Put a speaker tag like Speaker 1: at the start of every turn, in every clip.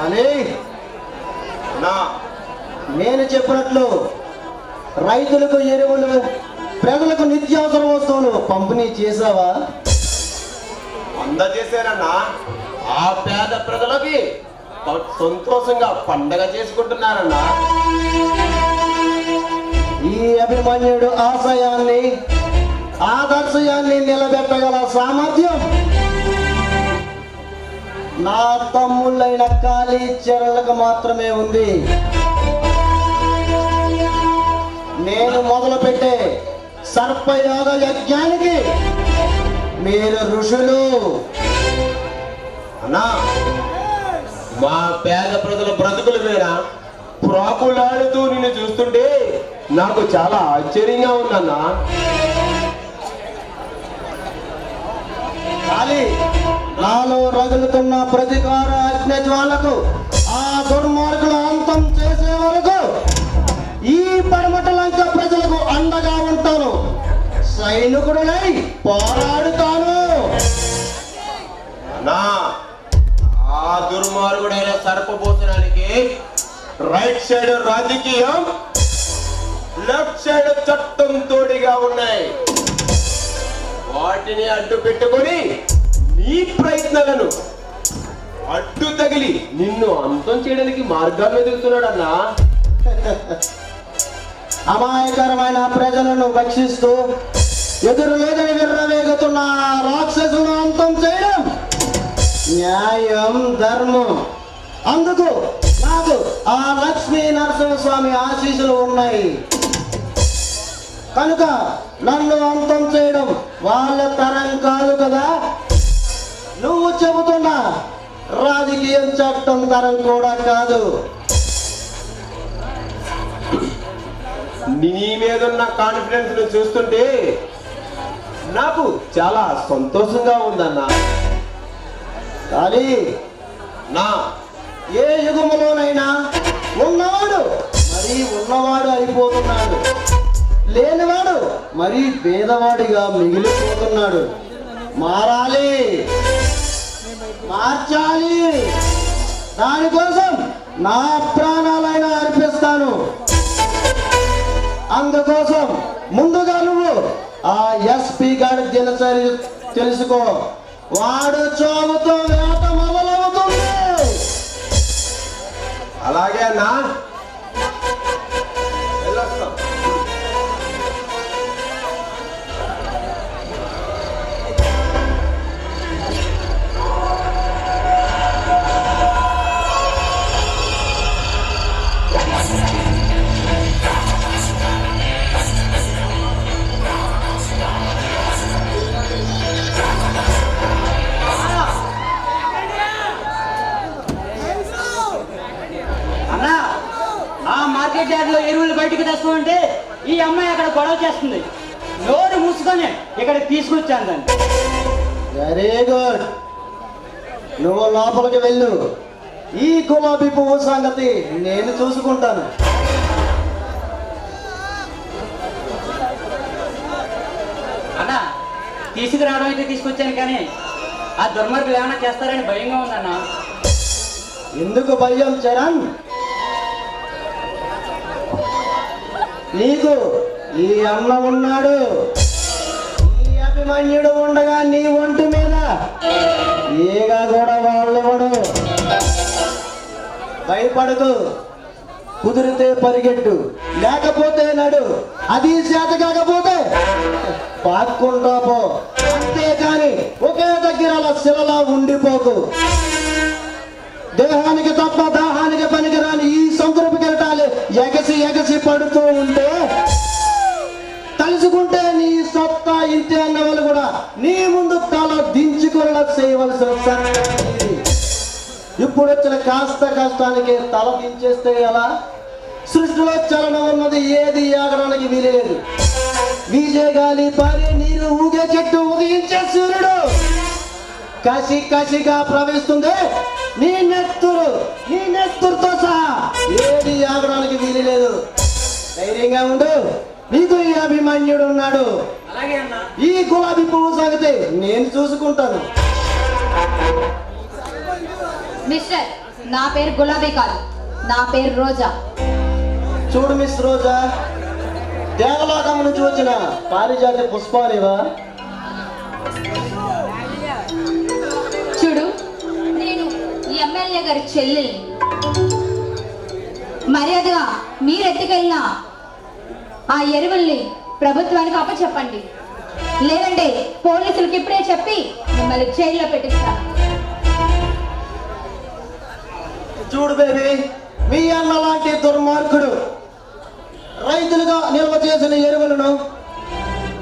Speaker 1: కానీ నేను చెప్పినట్లు రైతులకు ఎరువులు, ప్రజలకు నిత్యావసర వస్తువులు పంపిణీ చేసావా?
Speaker 2: అందజేశారన్నా. ఆ పేద ప్రజలకి సంతోషంగా పండగ చేసుకుంటున్నారన్నా.
Speaker 1: ఈ అభిమన్యుడు ఆశయాన్ని, ఆదర్శయాన్ని నిలబెట్టగల సామర్థ్యం నా తమ్ముళ్ళైన కాళీ చెరలకు మాత్రమే ఉంది. నేను మొదలుపెట్టే సర్పయాగ యజ్ఞానికి మీరు ఋషులు.
Speaker 2: అన్నా, మా పేద ప్రజల బ్రతుకులు వేరా ప్రాకులాడుతూ నిన్ను చూస్తుంటే నాకు చాలా ఆశ్చర్యంగా ఉందన్నా.
Speaker 1: కాళీ, నాలో రగులుతున్న ప్రతీకార అగ్ని జ్వాలకు ఆ దుర్మార్గుల అంతం చేసే వరకు ఈ పడమట లంక ప్రజలకు అండగా ఉంటాను. సైనికుడునై పోరాడుతాను.
Speaker 2: అన్నా, ఆ దుర్మార్గుడైన సర్పభూషణానికి రైట్ సైడ్ రాజకీయం, లెఫ్ట్ సైడ్ చట్టం తోడిగా ఉన్నాయి. వాటిని అడ్డు పెట్టుకొని నీ ప్రయత్నాలను అడ్డు తగిలి నిన్ను అంతం చేయడానికి మార్గాలు వెతుకుతున్నాడన్నా.
Speaker 1: అమాయకరమైన ప్రజలను భక్షిస్తూ ఎదురు లేదని విర్రవేగుతున్న రాక్షసులను అంతం చేయడం న్యాయం, ధర్మం. అందుకు నాకు ఆ లక్ష్మీ నరసింహస్వామి ఆశీస్సులు ఉన్నాయి. కనుక నన్ను అంతం చేయడం వాళ్ళ తరం కాదు కదా. నువ్వు చెబుతున్న రాజకీయం, చట్టం తరం కూడా కాదు.
Speaker 2: నీ మీదున్న కాన్ఫిడెన్స్ ను చూస్తుంటే నాకు చాలా సంతోషంగా ఉందన్నా.
Speaker 1: కానీ
Speaker 2: నా
Speaker 1: ఏ యుగములోనైనా ఉన్నవాడు మరీ ఉన్నవాడు అయిపోతున్నాడు, లేనివాడు మరీ పేదవాడిగా మిగిలిపోతున్నాడు. మారాలి, మార్చాలి. దానికోసం నా ప్రాణాలైనా అర్పిస్తాను. అందుకోసం ముందుగా నువ్వు ఆ ఎస్పీ గారి దినచర్య తెలుసుకో. వాడు చావుతో వేట మొదలవుతుంది.
Speaker 2: అలాగే అన్నా, వెళ్ళొస్తాం.
Speaker 3: అన్నా, ఆ మార్కెట్ యార్డ్లో ఎరువులు బయటకు తెస్తామంటే ఈ అమ్మాయి అక్కడ గొడవ చేస్తుంది. నోరు మూసుకొని ఇక్కడ తీసుకొచ్చాను దాన్ని.
Speaker 1: Very good. నువ్వు లోపలికి వెళ్ళు. ఈ గులాబీ పువ్వు సంగతి నేను చూసుకుంటాను.
Speaker 3: అన్నా, తీసుకురావడం అయితే తీసుకొచ్చాను, కానీ ఆ దుర్మార్గులు ఏమైనా చేస్తారని భయంగా ఉందన్నా.
Speaker 1: ఎందుకు భయం చరణ్? నీకు ఈ అన్న ఉన్నాడు. ఈ అభిమన్యుడు ఉండగా నీ ఒంటి మీద ఏగా కూడా వాళ్ళెవడు. భయపడకు. కుదిరితే పరిగెట్టు, లేకపోతే నడు. అది చేత కాకపోతే పాక్కుంటా పో. అంతేకాని ఒకే దగ్గర అలా శిలలా ఉండిపోకు. దేహానికి తప్ప దాహానికి పనికిరాని ఈ సంతృప్తి కెరటాలు ఎగసి ఎగసి పడుతూ ఉంటే తలుసుకుంటే నీ సత్తా ఇంతే అన్న వాళ్ళు కూడా నీ ముందు తల దించుకునేలా చేయవలసిన సంగతి. ఇప్పుడు వచ్చిన కాస్త కష్టానికి తల దించేస్తే ఎలా? సృష్టిలో చలనం ఉన్నది ఏది ఆగడానికి వీలేదు. వీజే గాలి పారే నీరు ఊగే చెట్టు ఉదయించే సూర్యుడు కసి కసిగా ప్రవహిస్తుంది. నీ నెత్తురుతో సహా ఏది ఆగడానికి వీలు లేదు. ధైర్యంగా ఉండు. నీకు ఈ అభిమన్యుడు ఉన్నాడు.
Speaker 3: అలాగే అన్నా.
Speaker 1: ఈ గులాబీ పువ్వు సంగతి నేను చూసుకుంటాను.
Speaker 4: మిస్టర్, నా పేరు గులాబీ కాదు, నా పేరు రోజా.
Speaker 1: చూడు మిస్ రోజా, దేవలోకం నుంచి వచ్చిన పారిజాతి పుష్పానివా?
Speaker 4: చూడు, నేను ఈ ఎమ్మెల్యే గారి చెల్లెల్ని. మర్యాదగా మీరెత్తుకెళ్ళిన ఆ ఎరువుల్ని ప్రభుత్వానికి అప్పచెప్పండి, లేదంటే పోలీసులకి ఇప్పుడే చెప్పి మిమ్మల్ని జైల్లో పెట్టిస్తాను.
Speaker 1: చూడు బేబీ, మీ అన్న లాంటి దుర్మార్గుడు రైతులుగా నిల్వ చేసిన ఎరువులను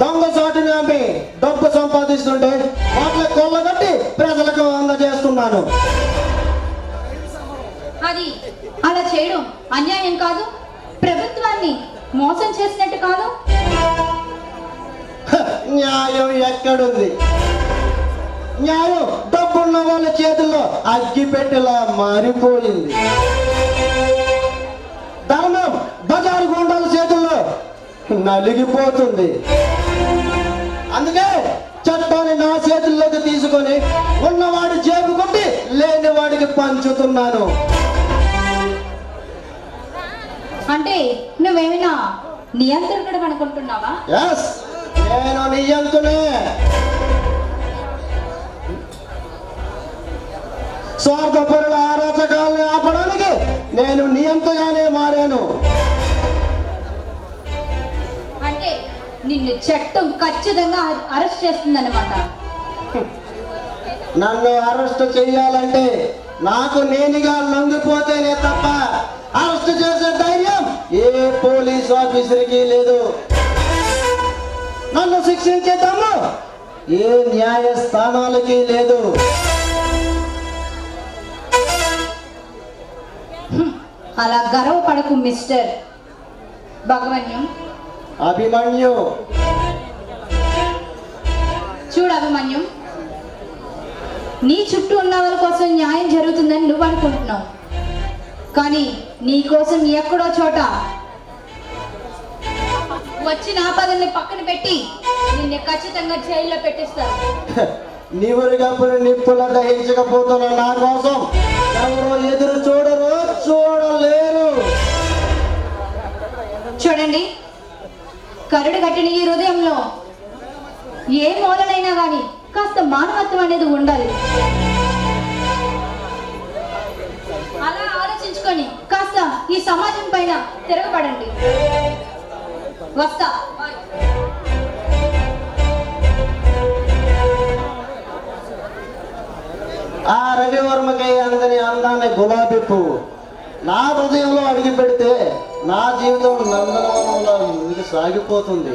Speaker 1: దొంగసాటుని అమ్మి డబ్బు సంపాదిస్తుంటే వాటిని కొల్లగట్టి ప్రజలకు అందజేస్తున్నాను.
Speaker 4: అది అలా చేయడం అన్యాయం కాదు, ప్రభుత్వాన్ని మోసం చేసినట్టు కాదు.
Speaker 1: న్యాయం ఎక్కడుంది? న్యాయం డబ్బున్న వాళ్ళ చేతుల్లో అగ్గి పెట్టేలా మారిపోయింది. ధర్మం బజారు గుండాల చేతుల్లో నలిగిపోతుంది. అందుకే చట్టాన్ని నా చేతుల్లోకి తీసుకొని ఉన్నవాడి జేబు కొట్టి లేని వాడికి పంచుతున్నాను.
Speaker 4: అంటే నువ్వేమైనా నియంత్రణకుడు అనుకుంటున్నావా?
Speaker 1: ఎస్, నేను నియంతునే. స్వార్థపరుల అరాచకాలను ఆపడానికి నేను నియంతగానే మారాను.
Speaker 4: అంటే నిన్ను చట్టం ఖచ్చితంగా అరెస్ట్ చేస్తుందన్నమాట.
Speaker 1: నన్ను అరెస్ట్ చేయాలంటే నాకు నేనుగా లొంగిపోతేనే తప్ప అరెస్ట్ చేసే ధైర్యం ఏ పోలీస్ ఆఫీసర్కి లేదు. నన్ను శిక్షించేద్దాము ఏ న్యాయస్థానాలకి లేదు.
Speaker 4: అలా గర్వపడకు మిస్టర్ భగవన్యం.
Speaker 1: అభిమన్యు,
Speaker 4: చూడు అభిమన్యం, నీ చుట్టూ ఉన్న వాళ్ళ కోసం న్యాయం జరుగుతుందని నువ్వు అనుకుంటున్నావు, కానీ నీ కోసం ఎక్కడో చోట వచ్చిన ఆపదల్ని పక్కన పెట్టి నిన్ను ఖచ్చితంగా జైల్లో పెట్టిస్తారు.
Speaker 1: నివురుగప్పుడు నిప్పుల దహించకపోతున్న నా కోసం ఎవరో ఎదురు చూడరు, చూడలేరు.
Speaker 4: చూడండి, కరుడు కట్టిన ఈ హృదయంలో ఏ మూలనైనా కానీ కాస్త మానవత్వం అనేది ఉండాలి. అలా ఆలోచించుకొని కాస్త ఈ సమాజం పైన తిరగబడండి. వస్తా.
Speaker 1: ఆ రవివర్మకి అందని అందాన్ని గులాబీ పువ్వు నా హృదయంలో అడిగి పెడితే నా జీవితం నందనవనంలో ముందుకు సాగిపోతుంది.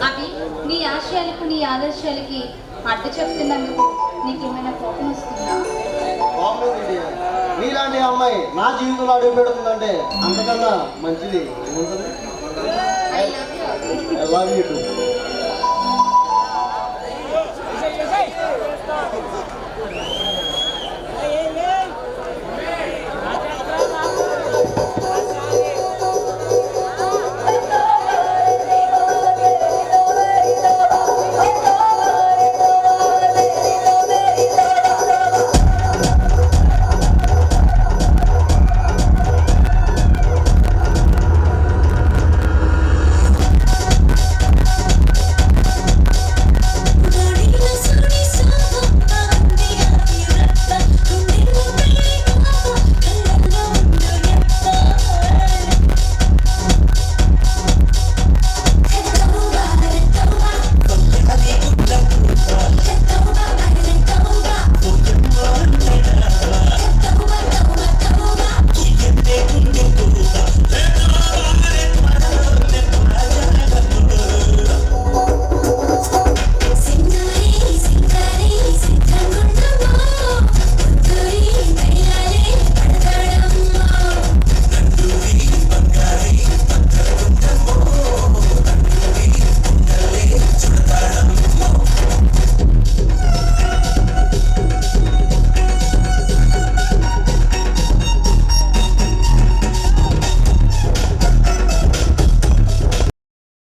Speaker 4: అవి నీ ఆశయాలకు నీ ఆదర్శాలకి అడ్డు చెప్తున్నందుకు నీకు ఏమైనా కోపం వస్తుందా?
Speaker 1: నీలాంటి అమ్మాయి నా జీవితంలో అడుగు పెడుతుందంటే అంతకన్నా మంచిది ఏముంటుంది?
Speaker 4: I love you.
Speaker 1: I love you too.